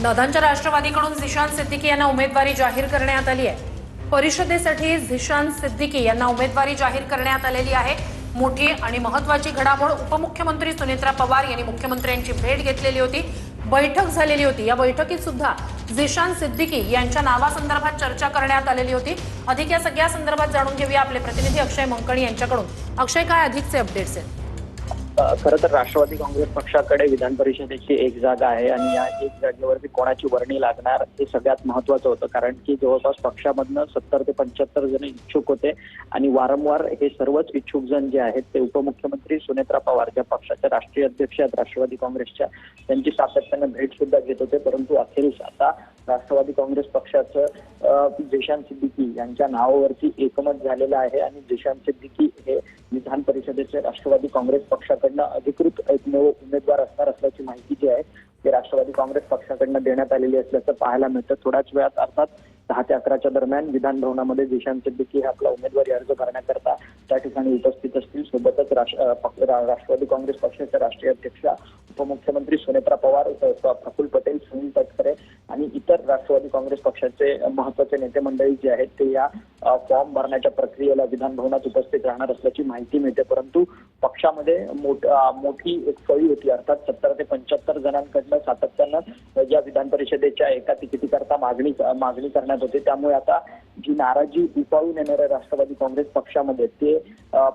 दादांच्या राष्ट्रवादीकडून झिशान सिद्दीकी यांना उमेदवारी जाहीर करण्यात आली आहे। परिषदेसाठी झिशान सिद्दीकी यांना उमेदवारी जाहीर करण्यात आलेली आहे। मोठी आणि महत्त्वाची घडामोड, उपमुख्यमंत्री सुनेत्रा पवार यांनी मुख्यमंत्र्यांची भेट घेतलेली होती, बैठक झालेली होती। या बैठकीत सुद्धा झिशान सिद्दीकी यांच्या नावासंदर्भात चर्चा करण्यात आलेली होती। अधिक या सगळ्या संदर्भात जाणून घेऊया आपले प्रतिनिधी अक्षय मंकणी यांच्याकडून। अक्षय, काय अधिकचे अपडेट्स आहेत? खरं तर राष्ट्रवादी काँग्रेस पक्षाकडे विधान परिषदेची एक जागा आहे आणि या एक जागेवरती कोणाची वर्णी लागणार हे सगळ्यात महत्त्वाचं होतं, कारण की जवळपास पक्षामधनं 70 ते 75 जण इच्छुक होते आणि वारंवार हे सर्वच इच्छुक जण जे आहेत ते उपमुख्यमंत्री सुनेत्रा पवार, ज्या पक्षाच्या राष्ट्रीय अध्यक्ष आहेत राष्ट्रवादी काँग्रेसच्या, त्यांची सातत्यानं भेट सुद्धा घेत होते। परंतु अखेरीस आता राष्ट्रवादी काँग्रेस पक्षाचं झिशान सिद्दीकी यांच्या नावावरती एकमत झालेलं आहे आणि झिशान सिद्दीकी हे विधान परिषदेचे राष्ट्रवादी काँग्रेस पक्षाकडनं अधिकृत एकमेव उमेदवार असणार असल्याची माहिती जी आहे ते राष्ट्रवादी काँग्रेस पक्षाकडनं देण्यात आलेली असल्याचं पाहायला मिळतं। थोड्याच वेळात अर्थात 10 ते 11च्या दरम्यान विधान भवनामध्ये झिशान सिद्दीकी हे आपला उमेदवारी अर्ज भरण्याकरता त्या ठिकाणी उपस्थित असतील। सोबतच राष्ट्रवादी काँग्रेस पक्षाचे राष्ट्रीय अध्यक्ष उपमुख्यमंत्री सुनेत्रा पवार, प्रफुल्ल पटेल, सुनील तटकरे आणि इतर राष्ट्रवादी काँग्रेस पक्षाचे महत्त्वाचे नेते मंडळी जे आहेत ते या फॉर्म भरण्याच्या प्रक्रियेला विधान भवनात उपस्थित राहणार असल्याची माहिती मिळते। परंतु पक्षामध्ये मोठी एक फळी होती, अर्थात 70 ते 75 जणांकडनं सातत्यानं या विधान परिषदेच्या एका तिकिटीकरता मागणी करण्यात होते। त्यामुळे आता जी नाराजी उफाळून येणार आहे राष्ट्रवादी काँग्रेस पक्षामध्ये, ते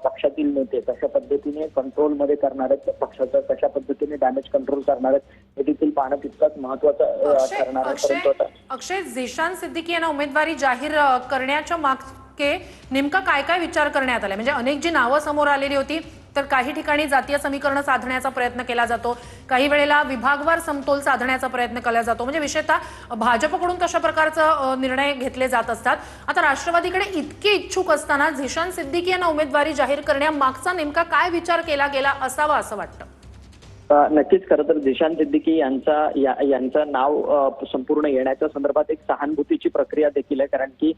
पक्षातील नेते कशा पद्धतीने कंट्रोलमध्ये करणार आहेत, पक्षाचं कशा पद्धतीने डॅमेज कंट्रोल करणार आहेत हे देखील पाहणं तितकंच महत्त्वाचं ठरणार आहे। परंतु आता अक्षय, झिशान सिद्दीकी यांना उमेदवारी जाहीर करण्याच्या मागे नेमका काय काय विचार करण्यात आला? म्हणजे अनेक जी नावं समोर आलेली होती, तर काही ठिकाणी जातीय समीकरण साधण्याचा प्रयत्न केला जातो, काही वेळेला विभागवार समतोल साधण्याचा प्रयत्न केला जातो, म्हणजे विशेषतः भाजपकडून तशा प्रकारचे निर्णय घेतले जात असतात। आता राष्ट्रवादीकडे इतके इच्छुक असताना झिशान सिद्दीकी यांना उमेदवारी जाहीर करण्यामागचा नेमका काय विचार केला गेला असावा असं वाटतं? नक्कीच खरं तर झिशान सिद्दीकी यांचं नाव संपूर्ण येण्याच्या संदर्भात एक सहानुभूतीची प्रक्रिया देखील आहे, कारण की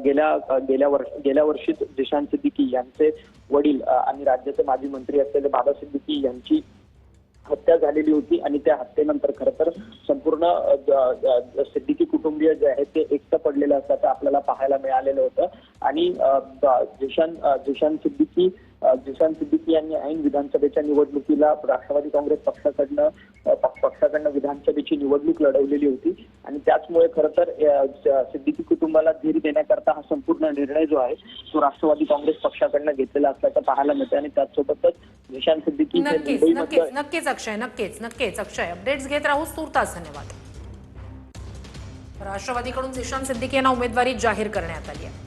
गेल्या वर्षीच झिशान सिद्दीकी यांचे वडील आणि राज्याचे माजी मंत्री असलेले बाबा सिद्दीकी यांची हत्या झालेली होती आणि त्या हत्येनंतर खरं तर संपूर्ण सिद्दीकी कुटुंबीय जे आहेत ते एकटं पडलेलं असल्याचं आपल्याला पाहायला मिळालेलं होतं। आणि झिशान सिद्दीकी यांनी ऐन विधानसभेच्या निवडणुकीला राष्ट्रवादी काँग्रेस पक्षाकडनं विधानसभेची निवडणूक लढवलेली होती आणि त्याचमुळे खरं तर सिद्दीकी कुटुंबाला धीर देण्याकरता हा संपूर्ण निर्णय जो आहे तो राष्ट्रवादी काँग्रेस पक्षाकडनं घेतलेला असल्याचं पाहायला मिळतं। आणि त्याचसोबतच झिशान सिद्दीकी नक्कीच अक्षय, नक्कीच अक्षय, अपडेट्स घेत राहू। तुर्तास धन्यवाद। राष्ट्रवादीकडून झिशान सिद्दीकी यांना उमेदवारी जाहीर करण्यात आली आहे।